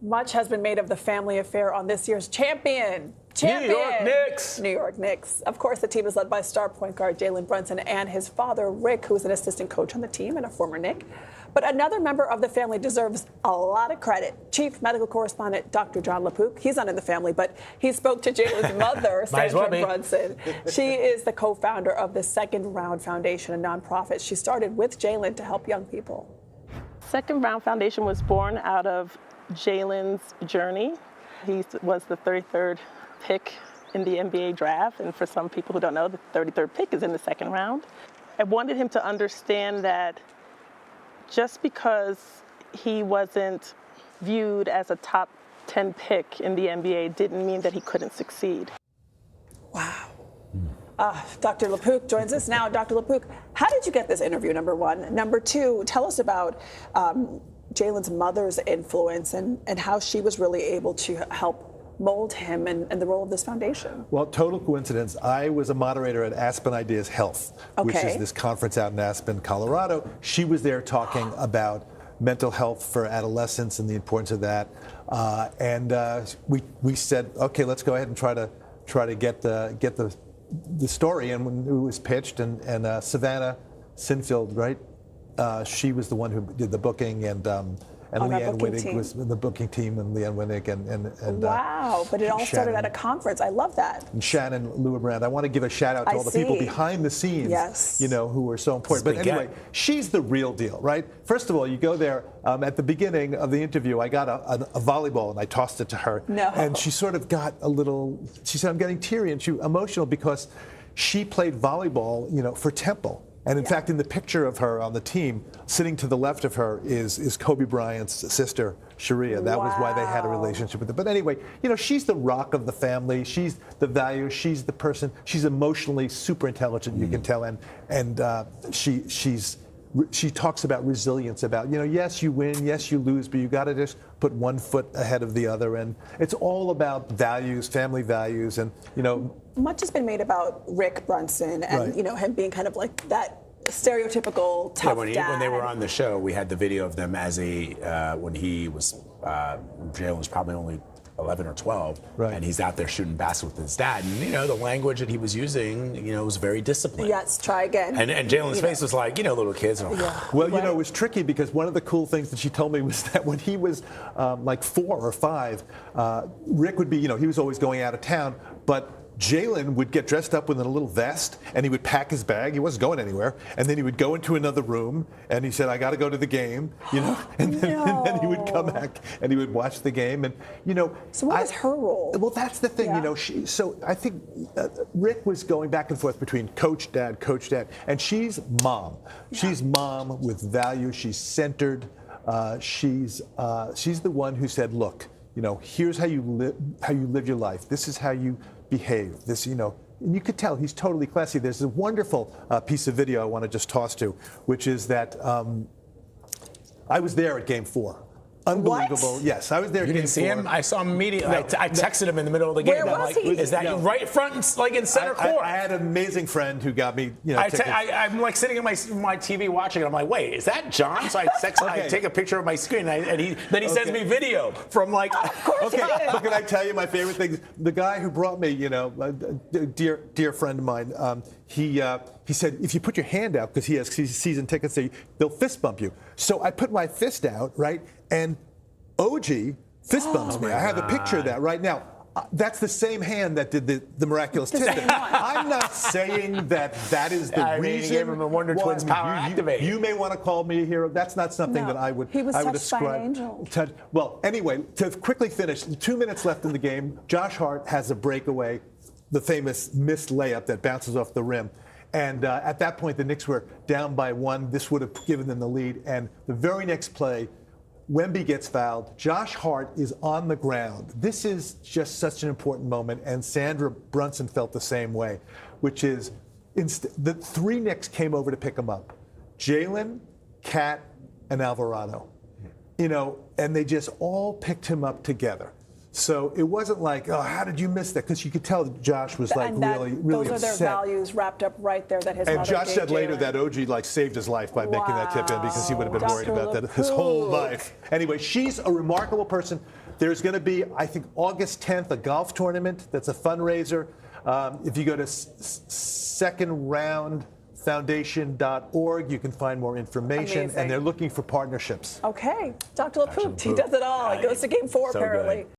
Much has been made of the family affair on this year's champion. New York Knicks. New York Knicks. Of course, the team is led by star point guard Jalen Brunson and his father, Rick, who is an assistant coach on the team and a former Knick. But another member of the family deserves a lot of credit. Chief medical correspondent Dr. Jon LaPook. He's not in the family, but he spoke to Jalen's mother, Sandra Brunson. She is the co-founder of the Second Round Foundation, a nonprofit. She started with Jalen to help young people. Second Round Foundation was born out of Jalen's journey. He was the 33rd pick in the NBA draft, and for some people who don't know, the 33rd pick is in the second round. I wanted him to understand that just because he wasn't viewed as a top 10 pick in the NBA didn't mean that he couldn't succeed. Wow. Dr. LaPook joins us now. Dr. LaPook, how did you get this interview, number one? Number two, tell us about Jalen's mother's influence and how she was really able to help mold him and the role of this foundation. Well, total coincidence. I was a moderator at Aspen Ideas Health, which is this conference out in Aspen, Colorado. She was there talking about mental health for adolescents and the importance of that. We said, okay, let's go ahead and try to get the story. And when it was pitched, and Savannah Sinfield, right? She was the one who did the booking, and Leanne Winnig was in the booking team, and Leanne Winnig and wow! But it all started at a conference. I love that. And Shannon Lewebrand. I want to give a shout out to all the people behind the scenes, who were so important. But anyway, she's the real deal, right? First of all, you go there at the beginning of the interview. I got a volleyball and I tossed it to her, and she sort of got a little. She said, "I'm getting teary," and she was emotional because she played volleyball, for Temple. And in fact, in the picture of her on the team, sitting to the left of her is Kobe Bryant's sister, Sharia. That was why they had a relationship with her. But anyway, she's the rock of the family. She's the value. She's the person. She's emotionally super intelligent, you can tell. And she talks about resilience, about, yes, you win, yes, you lose, but you got to just put one foot ahead of the other. And it's all about values, family values, and, Much has been made about Rick Brunson and, him being kind of like that stereotypical tough dad. When they were on the show, we had the video of them as when he was, Jalen was probably only 11 or 12, and he's out there shooting basketball with his dad. And, the language that he was using, was very disciplined. Yes, try again. And Jalen's face was like, little kids. Well, it was tricky because one of the cool things that she told me was that when he was like 4 or 5, Rick would be, he was always going out of town, but Jalen would get dressed up with a little vest, and he would pack his bag. He wasn't going anywhere. And then he would go into another room, and he said, I got to go to the game, and then he would come back, and he would watch the game. And, So what was her role? Well, that's the thing, so I think Rick was going back and forth between coach, dad, and she's mom. She's mom with values. She's centered. She's the one who said, look, here's how you live your life. This is how you behave. This, and you could tell he's totally classy. There's a wonderful piece of video I want to just toss to, which is that I was there at Game 4. Unbelievable. What? Yes, I was there. You didn't see him? I saw him immediately. I texted him in the middle of the game. Where was he? Is that you right front, in center court? I had an amazing friend who got me, tickets. I'm like sitting on my TV watching it. I'm like, wait, is that John? So I take a picture of my screen, and he sends me video from like. Okay, but can I tell you my favorite thing? The guy who brought me, a dear friend of mine, he said, if you put your hand out, because he has season tickets, they'll fist bump you. So I put my fist out, right, and OG fist bumps me. I have a picture of that right now. That's the same hand that did the miraculous tip. I'm not saying that is the reason. He gave him the Wonder Twins power activated. You may want to call me a hero. That's not something that I would. He was touched ascribe. by an angel. Well, anyway, to quickly finish, 2 minutes left in the game. Josh Hart has a breakaway, the famous missed layup that bounces off the rim. And at that point, the Knicks were down by 1. This would have given them the lead. And the very next play, Wemby gets fouled. Josh Hart is on the ground. This is just such an important moment, and Sandra Brunson felt the same way, which is the 3 Knicks came over to pick him up. Jalen, Kat, and Alvarado. And they just all picked him up together. So it wasn't like, oh, how did you miss that? Because you could tell Josh was like really those upset. are their values wrapped up right there that his mother And Josh said later Jalen. that OG like saved his life by making that tip in because he would have been worried about that his whole life. Anyway, she's a remarkable person. There's going to be, I think, August 10th, a golf tournament that's a fundraiser. If you go to secondroundfoundation.org, you can find more information. Amazing. And they're looking for partnerships. Okay. Dr. LaPook, he does it all. He goes to game 4, So apparently. good.